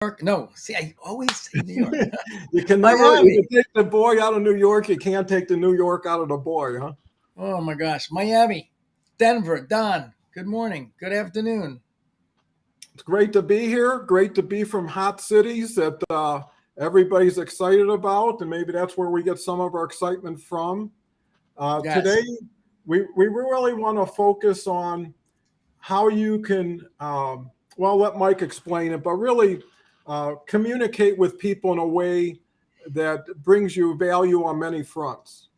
York. No, see, I always say New York. You can never, if Miami. you take the boy out of New York, you can't take the New York out of the boy, huh? Oh my gosh, Miami, Denver. Don. Good morning. Good afternoon. It's great to be here. Great to be from hot cities that everybody's excited about, and maybe that's where we get some of our excitement from. Today, Yes. we really want to focus on how you can, well, let Mike explain it, but really communicate with people in a way that brings you value on many fronts.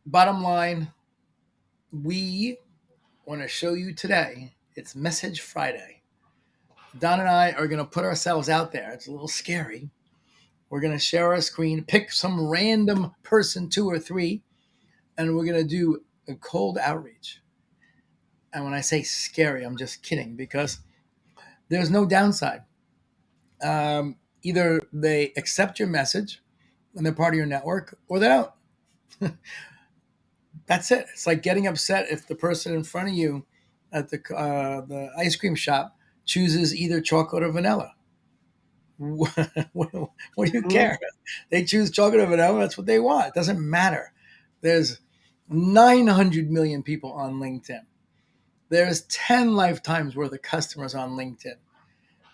Bottom line, we want to show you today. It's Message Friday. Don and I are going to put ourselves out there. It's a little scary. We're going to share our screen, pick some random person, two or three, and we're going to do a cold outreach. And when I say scary, I'm just kidding because there's no downside. Either they accept your message and they're part of your network, or they don't. That's it. It's like getting upset if the person in front of you at the ice cream shop chooses either chocolate or vanilla. What do you Mhm. care? They choose chocolate or vanilla. That's what they want. It doesn't matter. There's 900 million people on LinkedIn. There's 10 lifetimes worth of customers on LinkedIn.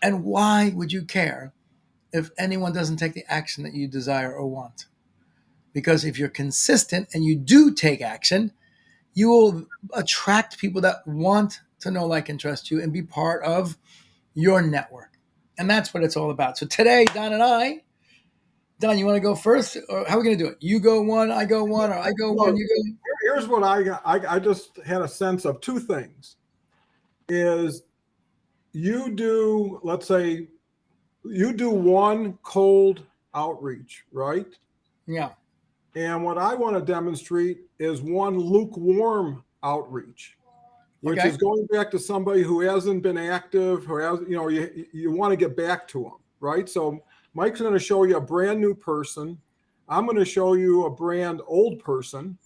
And why would you care if anyone doesn't take the action that you desire or want? Because if you're consistent and you do take action, you will attract people that want to know, like, and trust you and be part of your network. And that's what it's all about. So today, Don, you want to go first? Or how are we going to do it? You go one, I go one, or I go one, Well, you go. here's what I got. I just had a sense of two things. Is you do, let's say, you do one cold outreach, right? Yeah. And what I want to demonstrate is one lukewarm outreach, which Okay. is going back to somebody who hasn't been active, who has, you want to get back to them, right? So Mike's going to show you a brand new person. I'm going to show you a brand old person,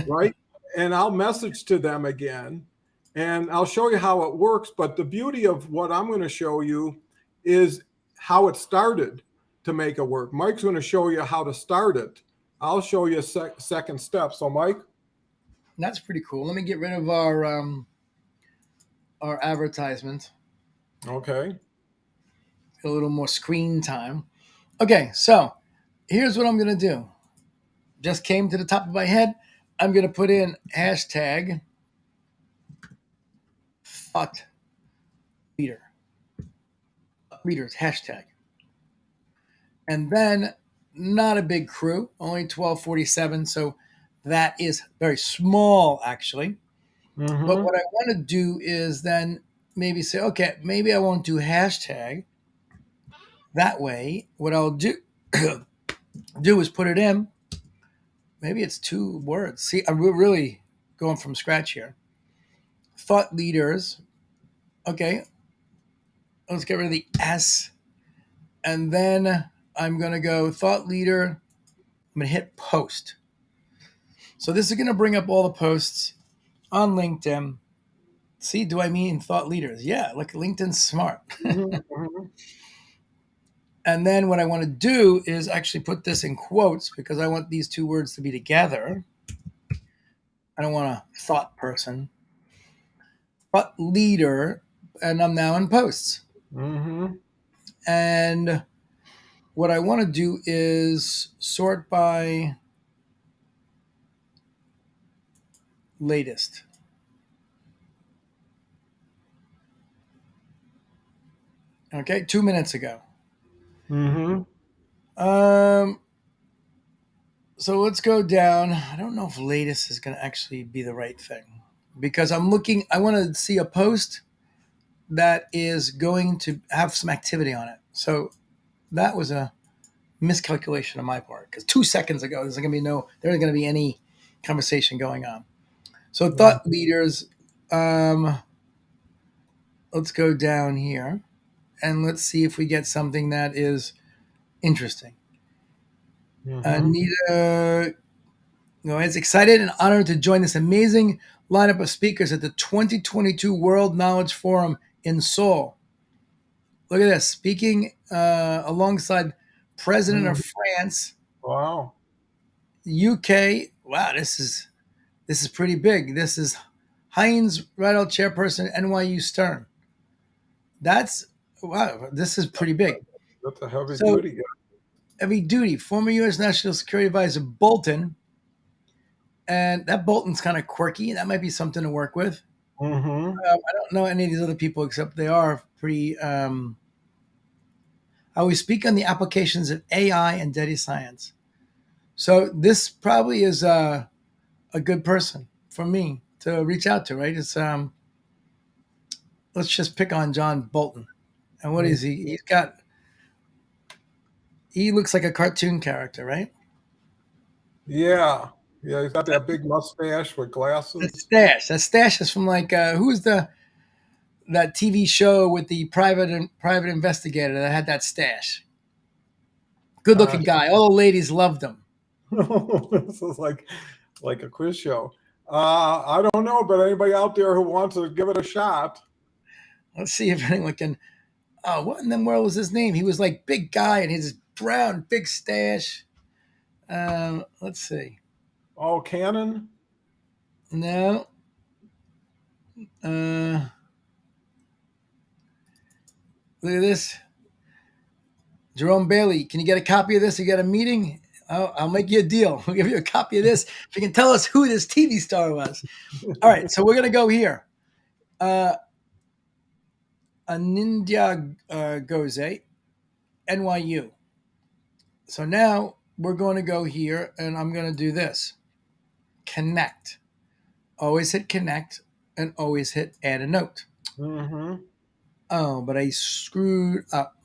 right? And I'll message to them again and I'll show you how it works. But the beauty of what I'm going to show you is how it started to make it work. Mike's going to show you how to start it. I'll show you a second step. So, Mike, That's pretty cool. Let me get rid of our advertisement. okay. A little more screen time. Okay, so here's what I'm going to do. Just came to the top of my head. I'm going to put in hashtag thought leader. Leaders, hashtag. And then not a big crew, only 1247. So that is very small, actually. But Mm-hmm. what I want to do is then maybe say, okay, maybe I won't do hashtag. That way, what I'll do is put it in. Maybe it's two words. See, I'm really going from scratch here. Thought leaders. Okay, let's get rid of the S. And then I'm going to go thought leader. I'm going to hit post. So this is going to bring up all the posts on LinkedIn. See, do I mean thought leaders? Yeah, look, LinkedIn's smart. Mm-hmm. And then what I want to do is actually put this in quotes because I want these two words to be together. I don't want a thought person, but leader. And I'm now in posts. Mm-hmm. And what I want to do is sort by latest. Okay, 2 minutes ago. Mm-hmm. Um, so let's go down. I don't know if latest is going to actually be the right thing because I want to see a post that is going to have some activity on it. So that was a miscalculation on my part because 2 seconds ago there's going to be any conversation going on. So thought leaders, um, let's go down here and let's see if we get something that is interesting. Mm-hmm. Anita, is excited and honored to join this amazing lineup of speakers at the 2022 World Knowledge Forum in Seoul. Look at this. Speaking alongside President of Mhm. France, Wow. UK. Wow, this is pretty big. This is Heinz Rattle, chairperson, NYU Stern. That's wow. This is pretty big. That's a heavy So duty guy. heavy duty. Former U.S. National Security Advisor Bolton, and that Bolton's kind of quirky. That might be something to work with. Mm-hmm. I don't know any of these other people except they are pretty. I always speak on the applications of AI and data science. So this probably is a good person for me to reach out to, right? It's let's just pick on John Bolton. And what is he? He looks like a cartoon character, right? Yeah. Yeah, he's got that big mustache with That glasses. stash. That stash is from like who's the that TV show with the private investigator that had that stash. Good Uh, looking guy. All the ladies loved him. this is like a quiz show. I don't know, but anybody out there who wants to give it a shot. Let's see if anyone can. Oh, what in the world was his name? He was like big guy and his brown big stash. Let's see. Oh, Cannon? No. Uh, Look at this. Jerome Bailey, can you get a copy of this? You got a meeting? I'll make you a deal. We'll give you a copy of this if you can tell us who this TV star was. All right, so we're gonna go here. Anindya Goze, NYU. So now we're going to go here, and I'm going to do this. Connect. Always hit connect, and always hit add a note. Mm-hmm. Oh, but I screwed up.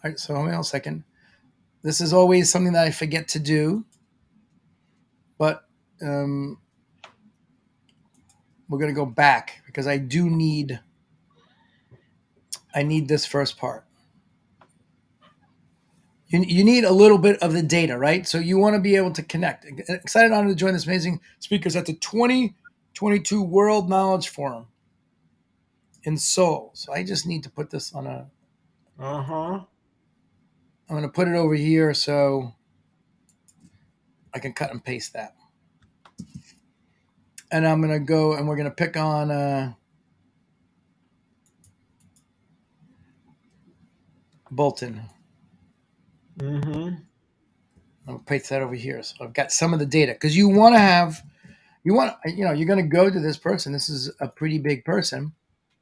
All right, so hold on a second. This is always something that I forget to do, but we're going to go back because I need this first part. You need a little bit of the data, right? So you want to be able to connect. Excited honor to join this amazing speakers at the 2022 World Knowledge Forum in Seoul. So I just need to put this on a. Uh-huh. I'm going to put it over here so I can cut and paste that. And I'm going to go and we're going to pick on Bolton. Mm-hmm. I'll paste that over here. So I've got some of the data because you want to have, you're going to go to this person. This is a pretty big person.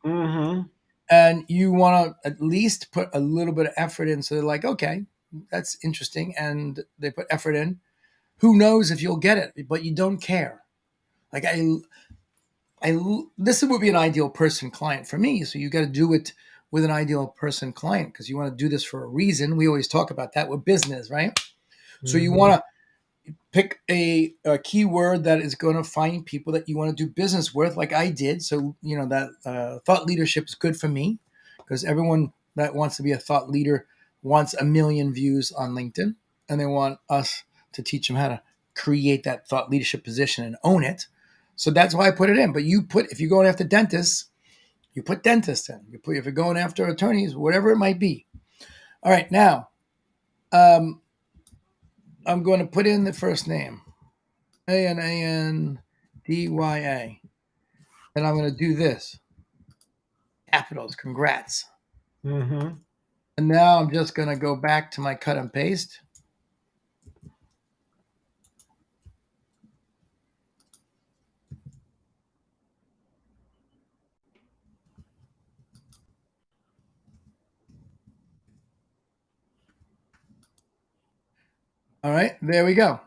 Mm-hmm. And you want to at least put a little bit of effort in. So they're like, okay, that's interesting. And they put effort in. Who knows if you'll get it, but you don't care. Like this would be an ideal person client for me. So you got to do it with an ideal person client because you want to do this for a reason. We always talk about that with business, right? So you Mm-hmm. want to pick a keyword that is going to find people that you want to do business with, like I did. So that thought leadership is good for me because everyone that wants to be a thought leader wants a million views on LinkedIn, and they want us to teach them how to create that thought leadership position and own it. So that's why I put it in. But if you're going after dentists, you put dentists in. If you're going after attorneys, whatever it might be. All right, now I'm going to put in the first name, Andya, and I'm going to do this. Capitals, congrats. Mm-hmm. And now I'm just going to go back to my cut and paste. All right, there we go.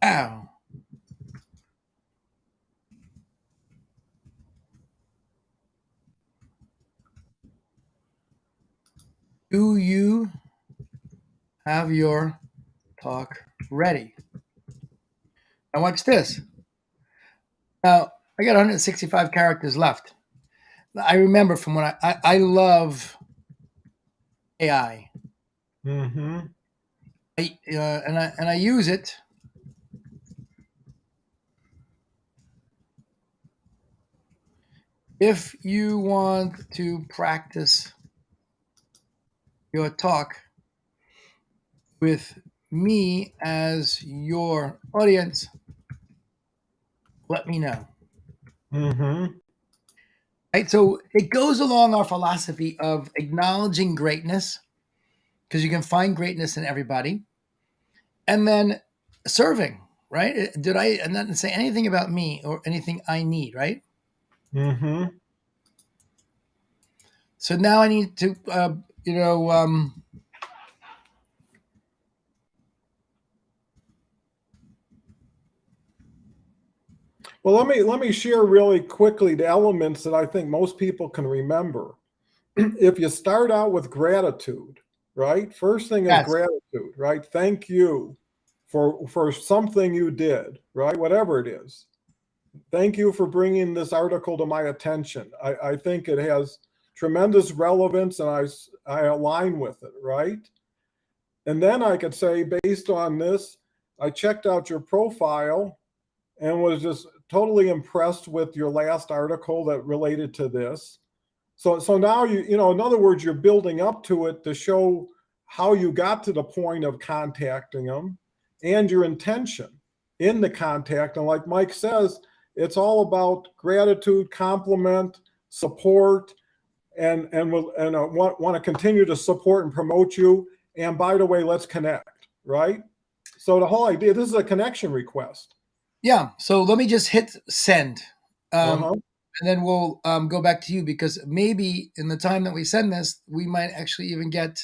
Ow. Do you have your talk ready? Now watch this. Now I got 165 characters left. I remember from when I love AI. Mm-hmm. And I use it. If you want to practice your talk with me as your audience, let me know. Mm-hmm. Right? So it goes along our philosophy of acknowledging greatness, because you can find greatness in everybody, and then serving, right? Did I not say anything about me or anything I need, right? Mm-hmm. So now I need to, you know, Well, let me share really quickly the elements that I think most people can remember. If you start out with gratitude, right? First thing is yes, gratitude, right? Thank you for something you did, right? Whatever it is. Thank you for bringing this article to my attention. I think it has tremendous relevance, and I align with it, right? And then I could say, based on this, I checked out your profile and was just totally impressed with your last article that related to this. So now in other words, you're building up to it to show how you got to the point of contacting them and your intention in the contact. And like Mike says, it's all about gratitude, compliment, support, and want to continue to support and promote you. And by the way, let's connect, right? So the whole idea, this is a connection request. yeah. So let me just hit send, Uh-huh. and then we'll go back to you, because maybe in the time that we send this, we might actually even get A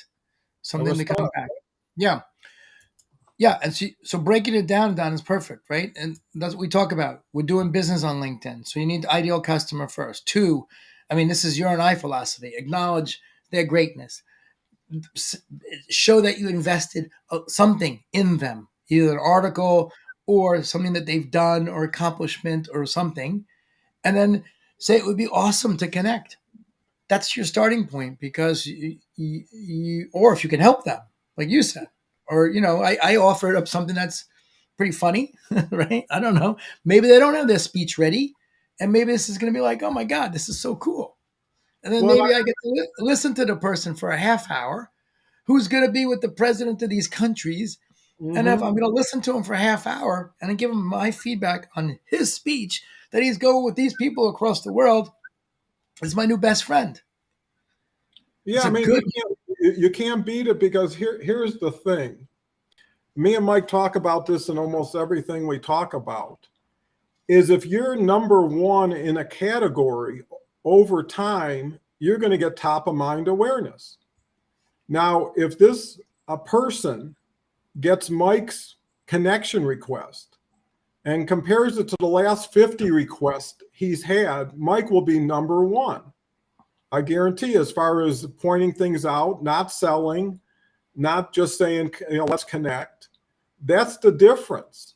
something to come response. back. Yeah. Yeah, and so breaking it down, Don, is perfect, right? And that's what we talk about. We're doing business on LinkedIn, so you need the ideal customer first. Two, I mean, this is your and I philosophy. Acknowledge their greatness. Show that you invested something in them, either an article or something that they've done or accomplishment or something, and then say it would be awesome to connect. That's your starting point, because or if you can help them, like you said, or I offered up something that's pretty funny, right? I don't know. Maybe they don't have their speech ready, and maybe this is going to be like, oh my god, this is so cool. And then Well, maybe I get to listen to the person for a half hour who's going to be with the president of these countries. And if I'm mhm. going to listen to him for a half hour and I give him my feedback on his speech that he's going with these people across the world, is my new best friend. Yeah, It's I a mean, good. you can't beat it because here's the thing. Me and Mike talk about this in almost everything we talk about. Is if you're number one in a category over time, you're going to get top of mind awareness. Now, if this a person gets Mike's connection request and compares it to the last 50 requests he's had, Mike will be number one. I guarantee, as far as pointing things out, not selling, not just saying, let's connect. That's the difference.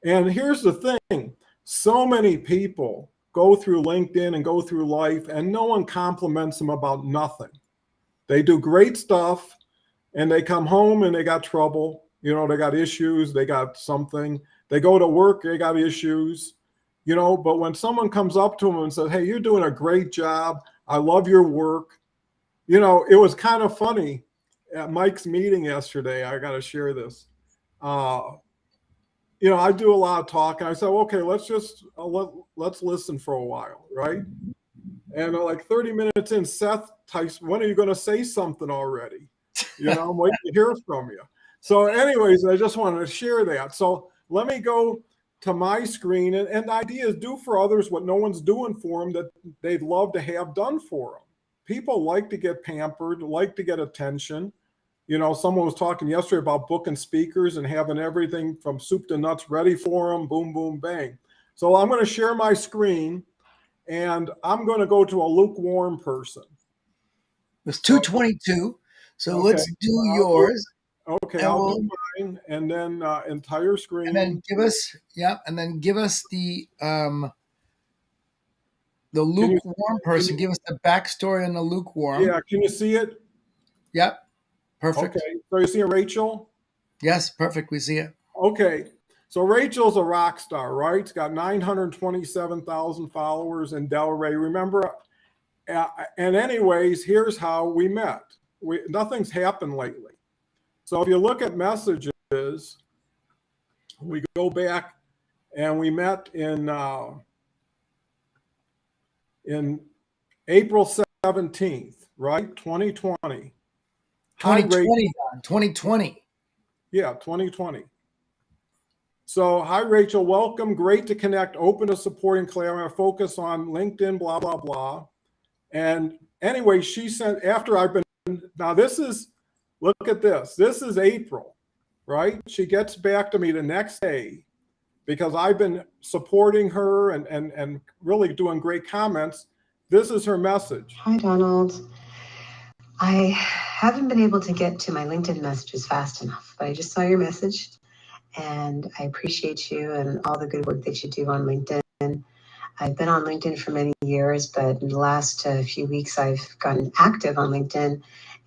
And here's the thing, so many people go through LinkedIn and go through life, and no one compliments them about nothing. They do great stuff, and they come home and they got trouble. They got issues, they got something. They go to work, they got issues. But when someone comes up to them and says, hey, you're doing a great job, I love your work. It was kind of funny at Mike's meeting yesterday. I got to share this. Uh, I do a lot of talking. I said, okay, let's just let's listen for a while, right? And like 30 minutes in, Seth types, when are you going to say something already? I'm waiting to hear from you. So, anyways, I just wanted to share that. So let me go to my screen, and the idea is do for others what no one's doing for them that they'd love to have done for them. People like to get pampered, like to get attention. Someone was talking yesterday about booking speakers and having everything from soup to nuts ready for them, boom, boom, bang. So I'm going to share my screen, and I'm going to go to a lukewarm person. It's So, 2:22, so okay, let's do I'll do, yours, okay, and I'll we'll do mine, and then entire and then screen. give us the Can you, lukewarm can person. you, Give us the backstory on the lukewarm. yeah, can you see it? Yep, Okay, perfect. so you see Rachel? Yes, perfect. We see it. Okay, So Rachel's a rock star, right? It's got 927,000 followers in Delray. Remember? And anyways, here's how we met. Nothing's happened lately. So if you look at messages, we go back and we met in April 17th, right? 2020. Hi, 2020, Don. 2020. Yeah, 2020. So, hi, Rachel. Welcome. Great to connect. Open to supporting Clara. Focus on LinkedIn, blah, blah, blah. And anyway, she sent, after I've been, now this is, look at this. This is April, right? She gets back to me the next day because I've been supporting her and really doing great comments. This is her message. Hi, Donald. I haven't been able to get to my LinkedIn messages fast enough, but I just saw your message and I appreciate you and all the good work that you do on LinkedIn. I've been on LinkedIn for many years, but in the last few weeks, I've gotten active on LinkedIn,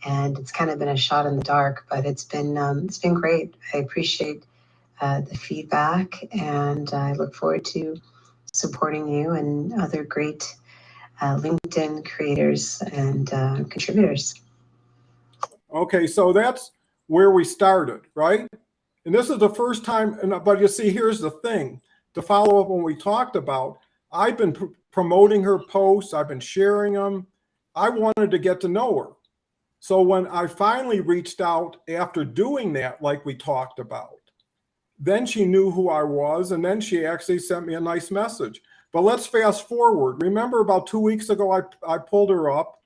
and it's kind of been a shot in the dark. But it's been great. I appreciate the feedback, and I look forward to supporting you and other great LinkedIn creators and contributors. Okay, so that's where we started, right? And this is the first time, but you see, here's the thing. To follow up on what we talked about, I've been promoting her posts. I've been sharing them. I wanted to get to know her. So when I finally reached out after doing that, like we talked about, then she knew who I was, and then she actually sent me a nice message. But let's fast forward. Remember about 2 weeks ago, I pulled her up,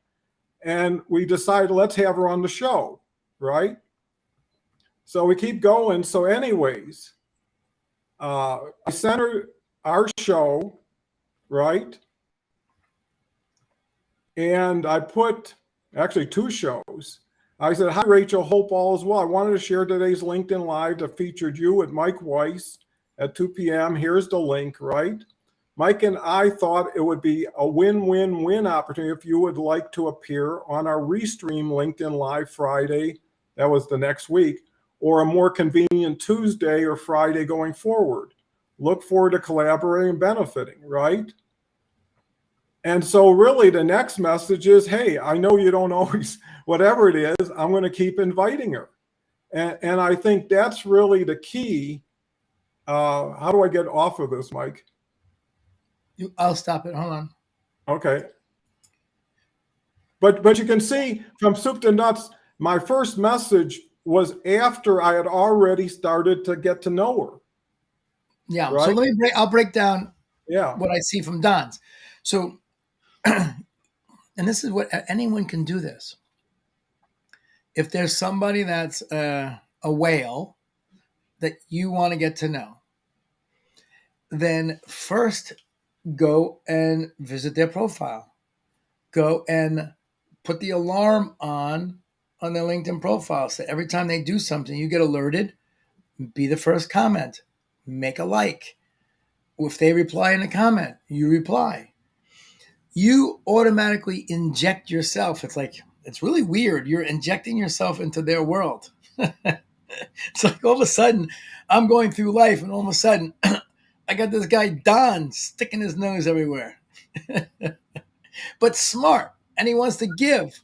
and we decided let's have her on the show, right? So we keep going. So anyways, I sent her our show, right? And I put actually 2 shows. I said, hi, Rachel, hope all is well. I wanted to share today's LinkedIn Live that featured you with Mike Weiss at 2 p.m. Here's the link, right? Mike and I thought it would be a win-win-win opportunity if you would like to appear on our Restream LinkedIn Live Friday, that was the next week, or a more convenient Tuesday or Friday going forward. Look forward to collaborating and benefiting, right? And so really the next message is, hey, I know you don't always, whatever it is, I'm going to keep inviting her. And I think that's really the key. How do I get off of this, Mike? I'll stop it. Hold on. Okay. But you can see from soup to nuts, my first message was after I had already started to get to know her. Yeah. Right? So I'll break down Yeah. what I see from Don's. So, and this is what anyone can do this. If there's somebody that's a whale that you want to get to know, then first go and visit their profile. Go and put the alarm on their LinkedIn profile. So every time they do something, you get alerted. Be the first comment. Make a like. If they reply in a comment, you reply. You automatically inject yourself. It's really weird. You're injecting yourself into their world. It's like all of a sudden I'm going through life and all of a sudden I got this guy Don sticking his nose everywhere. But smart, and he wants to give.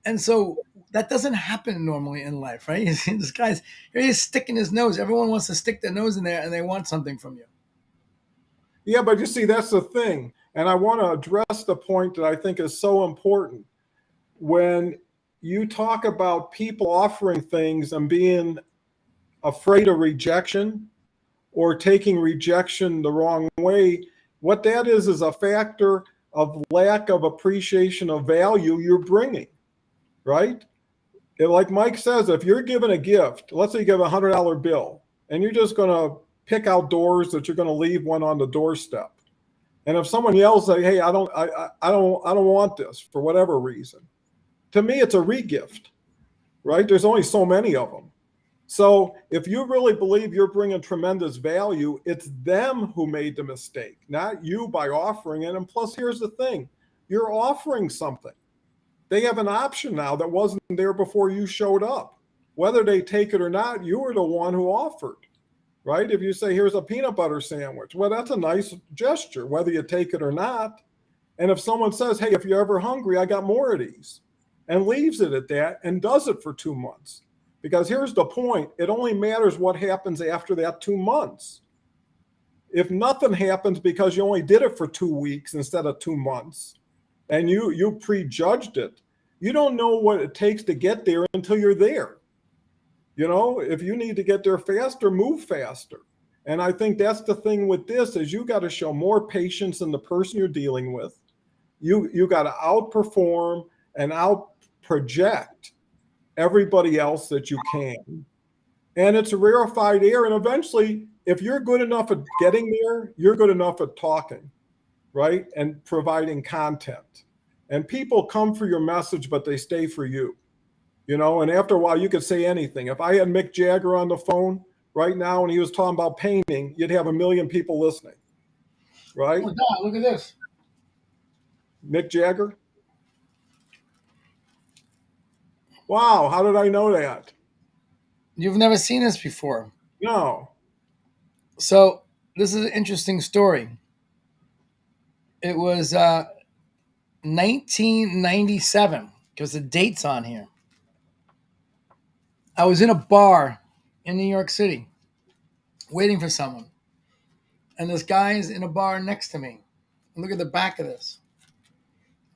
And so that doesn't happen normally in life, right? This guy's here, he's sticking his nose. Everyone wants to stick their nose in there and they want something from you. Yeah, but you see, that's the thing. And I want to address the point that I think is so important. When you talk about people offering things and being afraid of rejection or taking rejection the wrong way, what that is a factor of lack of appreciation of value you're bringing, right? Like Mike says, if you're given a gift, let's say you give a $100 bill, and you're just going to pick out doors that you're going to leave one on the doorstep. And if someone yells, like, "Hey, I don't want this for whatever reason," to me, it's a regift, right? There's only so many of them. So if you really believe you're bringing tremendous value, it's them who made the mistake, not you by offering it. And plus, here's the thing: you're offering something. They have an option now that wasn't there before you showed up. Whether they take it or not, you were the one who offered. right? If you say, here's a peanut butter sandwich, well, that's a nice gesture, whether you take it or not. And if someone says, hey, if you're ever hungry, I got more of these, and leaves it at that and does it for 2 months. Because here's the point, it only matters what happens after that 2 months. If nothing happens because you only did it for 2 weeks instead of 2 months, and you prejudged it, you don't know what it takes to get there until you're there. You know, if you need to get there faster, move faster. And I think that's the thing with this is you got to show more patience in the person you're dealing with. You got to outperform and out project everybody else that you can. And it's a rarefied air. And eventually, if you're good enough at getting there, you're good enough at talking, right? And providing content. And people come for your message, but they stay for you. You know, and after a while, you could say anything. If I had Mick Jagger on the phone right now and he was talking about painting, you'd have 1 million people listening, right? Oh, God, look at this. Mick Jagger? Wow, how did I know that? You've never seen this before. No. So this is an interesting story. It was 1997 because the date's on here. I was in a bar in New York City waiting for someone. And this guy is in a bar next to me. And look at the back of this.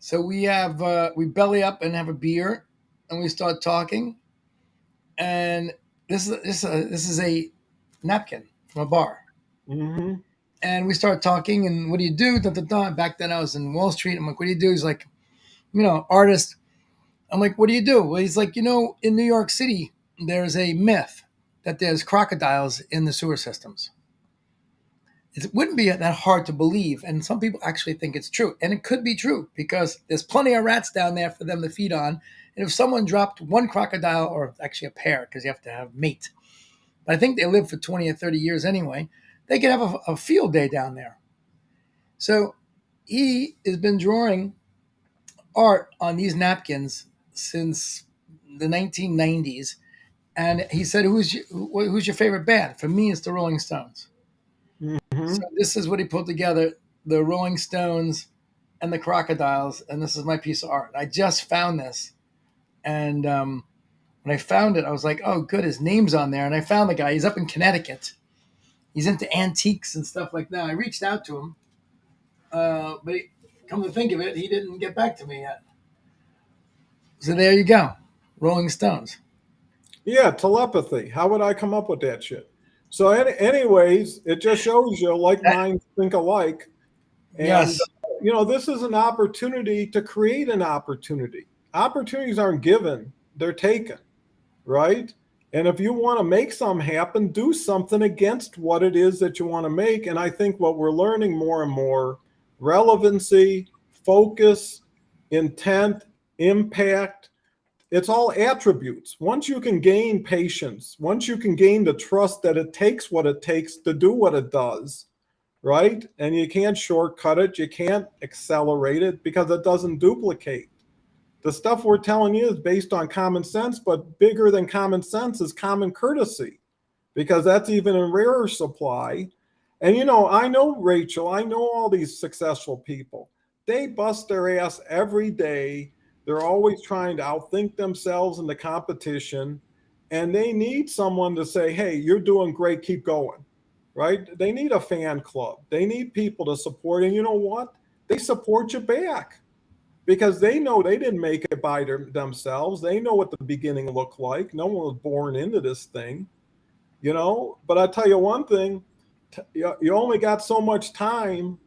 So we belly up and have a beer and we start talking. And this is a napkin from a bar. Mm-hmm. And we start talking and what do you do? Da, da, da. Back then I was in Wall Street. I'm like, what do you do? He's like, you know, artist. I'm like, what do you do? Well, he's like, you know, in New York City, there's a myth that there's crocodiles in the sewer systems. It wouldn't be that hard to believe. And some people actually think it's true. And it could be true because there's plenty of rats down there for them to feed on. And if someone dropped one crocodile, or actually a pair, because you have to have mate, but I think they live for 20 or 30 years anyway, they could have a field day down there. So he has been drawing art on these napkins since the 1990s. And he said, who's your favorite band? For me, it's the Rolling Stones. Mm-hmm. So this is what he put together, the Rolling Stones and the crocodiles. And this is my piece of art. I just found this. And when I found it, I was like, oh, good, his name's on there. And I found the guy. He's up in Connecticut. He's into antiques and stuff like that. I reached out to him. But come to think of it, he didn't get back to me yet. So there you go. Rolling Stones. Yeah, telepathy. How would I come up with that shit? So, anyways, it just shows you like minds think alike. And, Yes. You know, this is an opportunity to create an opportunity. Opportunities aren't given, they're taken, right? And if you want to make something happen, do something against what it is that you want to make. And I think what we're learning more and more, relevancy, focus, intent, impact, it's all attributes. Once you can gain patience, once you can gain the trust that it takes what it takes to do what it does, right? And you can't shortcut it, you can't accelerate it because it doesn't duplicate. The stuff we're telling you is based on common sense, but bigger than common sense is common courtesy, because that's even in rarer supply. And you know, I know Rachel, I know all these successful people. They bust their ass every day. They're always trying to outthink themselves in the competition. And they need someone to say, hey, you're doing great, keep going, right? They need a fan club. They need people to support. And you know what? They support you back because they know they didn't make it by themselves. They know what the beginning looked like. No one was born into this thing, you know? But I tell you one thing, you only got so much time.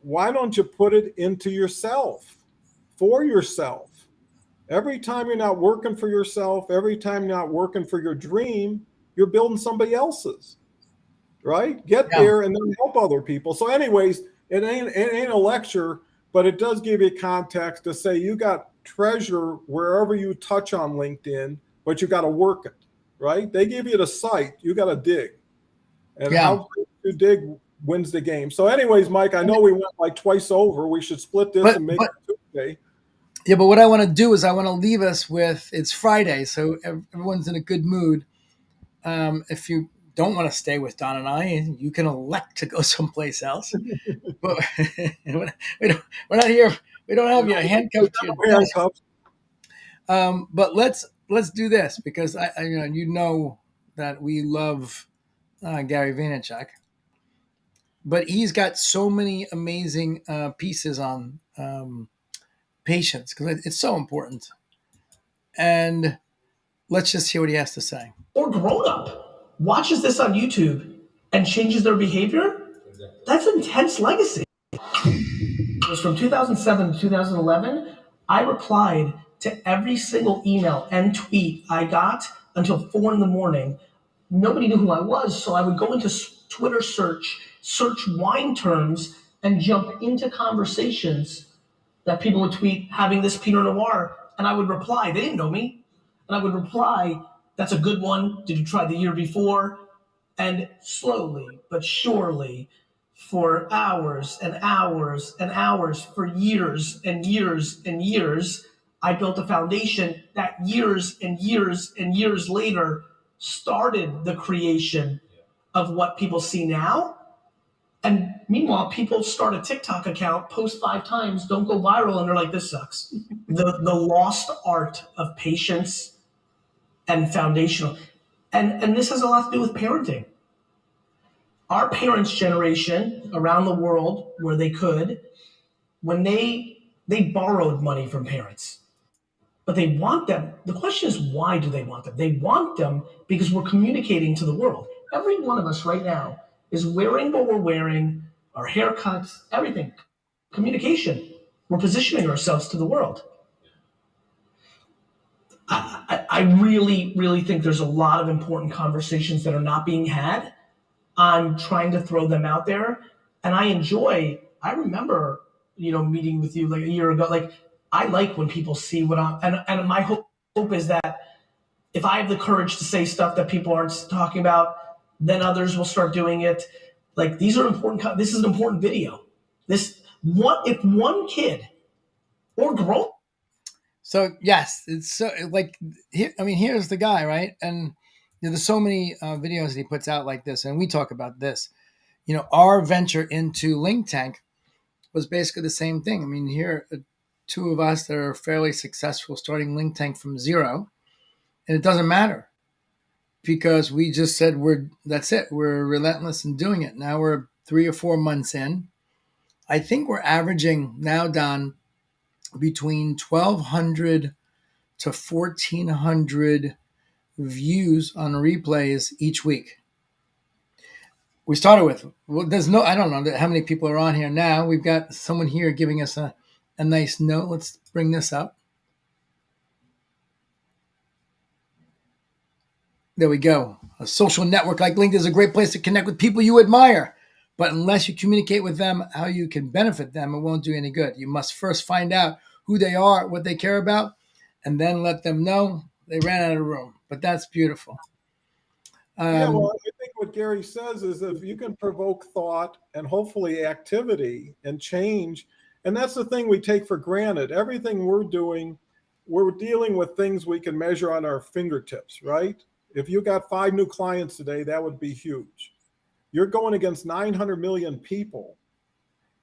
Why don't you put it into yourself, for yourself? Every time you're not working for yourself, every time you're not working for your dream, you're building somebody else's, right? Get there and then help other people. So anyways, it ain't a lecture, but it does give you context to say you got treasure wherever you touch on LinkedIn, but you got to work it, right? They give you the site, you got to dig. And how you dig wins the game. So anyways, Mike, I know we went like twice over. We should split this and make it Tuesday. Yeah, but what I want to do is I want to leave us with, it's Friday, so everyone's in a good mood. If you don't want to stay with Don and I, you can elect to go someplace else. But we don't, we're not here. We don't have you handcuffed to your desk. Handcuffs. But let's do this, because I you know that we love Gary Vaynerchuk, but he's got so many amazing pieces on patience, because it's so important. And let's just hear what he has to say. Or grown up watches this on YouTube and changes their behavior. That's intense legacy. It was from 2007 to 2011. I replied to every single email and tweet I got until 4 in the morning. Nobody knew who I was, so I would go into Twitter search wine terms, and jump into conversations that people would tweet having this Pinot Noir, and I would reply. They didn't know me, and I would reply, "That's a good one. Did you try the year before?" And slowly but surely, for hours and hours and hours, for years and years and years, I built a foundation that years and years and years later started the creation of what people see now. And meanwhile, people start a TikTok account, post 5 times, don't go viral, and they're like, this sucks. The lost art of patience and foundational. And this has a lot to do with parenting. Our parents' generation around the world, where they could, when they borrowed money from parents, but they want them. The question is, why do they want them? They want them because we're communicating to the world. Every one of us right now is wearing what we're wearing, our haircuts, everything. Communication. We're positioning ourselves to the world. I really, really think there's a lot of important conversations that are not being had. I'm trying to throw them out there. And I remember, meeting with you like a year ago. Like, I like when people see what and my hope is that if I have the courage to say stuff that people aren't talking about, then others will start doing it. Like, these are important. This is an important video. What if one kid or girl? So yes, it's so like here. I mean, here's the guy, right? And there's so many videos that he puts out like this, and we talk about this. Our venture into LinkTank was basically the same thing. I mean, here, two of us that are fairly successful starting LinkTank from zero, and it doesn't matter, because we just said that's it. We're relentless in doing it. Now we're 3 or 4 months in. I think we're averaging now, Don, between 1,200 to 1,400 views on replays each week. We started with, I don't know how many people are on here now. We've got someone here giving us a nice note. Let's bring this up. There we go. A social network like LinkedIn is a great place to connect with people you admire. But unless you communicate with them how you can benefit them, it won't do any good. You must first find out who they are, what they care about, and then let them know they ran out of room. But that's beautiful. Well, I think what Gary says is if you can provoke thought and hopefully activity and change, and that's the thing we take for granted. Everything we're doing, we're dealing with things we can measure on our fingertips, right? If you got 5 new clients today, that would be huge. You're going against 900 million people,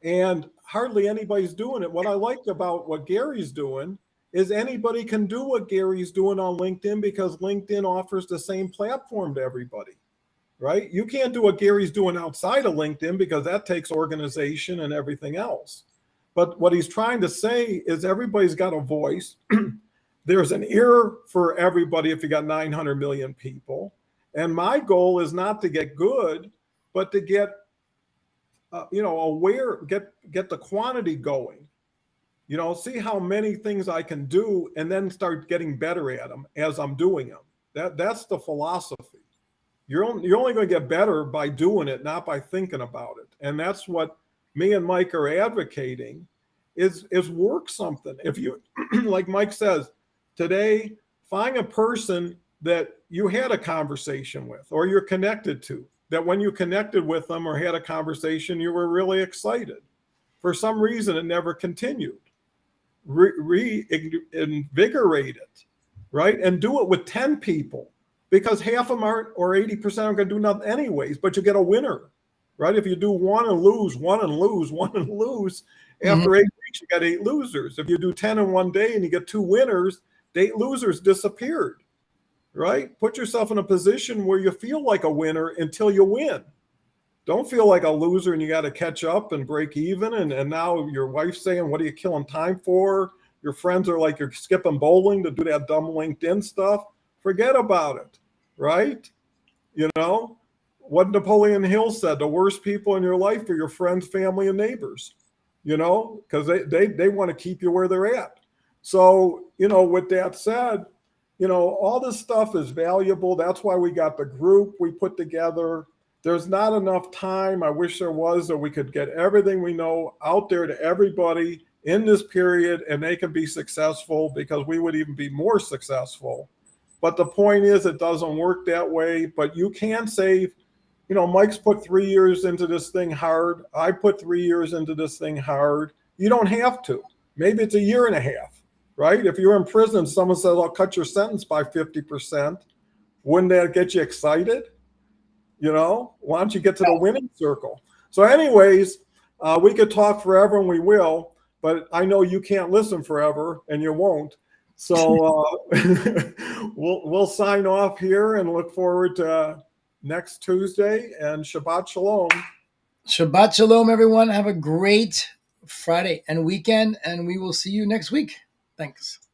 and hardly anybody's doing it. What I like about what Gary's doing is anybody can do what Gary's doing on LinkedIn, because LinkedIn offers the same platform to everybody, right? You can't do what Gary's doing outside of LinkedIn, because that takes organization and everything else. But what he's trying to say is everybody's got a voice. There's an ear for everybody if you got 900 million people. And my goal is not to get good, but to get, aware, get the quantity going. See how many things I can do, and then start getting better at them as I'm doing them. That's the philosophy. You're only going to get better by doing it, not by thinking about it. And that's what me and Mike are advocating is work something. If you, like Mike says, today, find a person that you had a conversation with or you're connected to, that when you connected with them or had a conversation, you were really excited. For some reason, it never continued. Reinvigorate it, right? And do it with 10 people. because half of them aren't, or 80% are going to do nothing anyways, but you get a winner, right? If you do one and lose, one and lose, one and lose, after 8 weeks, you got 8 losers. If you do 10 in one day and you get 2 winners, the 8 losers disappeared, right? Put yourself in a position where you feel like a winner until you win. Don't feel like a loser and you got to catch up and break even. And now your wife's saying, what are you killing time for? Your friends are like, you're skipping bowling to do that dumb LinkedIn stuff. Forget about it, right? You know, what Napoleon Hill said, the worst people in your life are your friends, family, and neighbors, you know, because they want to keep you where they're at. So, you know, with that said, you know, all this stuff is valuable. That's why we got the group we put together. There's not enough time. I wish there was, that we could get everything we know out there to everybody in this period and they can be successful, because we would even be more successful. But the point is, it doesn't work that way. But you can save. You know, Mike's put 3 years into this thing hard. I put 3 years into this thing hard. You don't have to. Maybe it's a year and a half, right? If you're in prison, someone says, I'll cut your sentence by 50%. Wouldn't that get you excited? You know, why don't you get to the winning circle? So anyways, we could talk forever and we will, but I know you can't listen forever and you won't. So we'll sign off here and look forward to next Tuesday, and Shabbat Shalom. Shabbat Shalom, everyone. Have a great Friday and weekend, and we will see you next week. Thanks.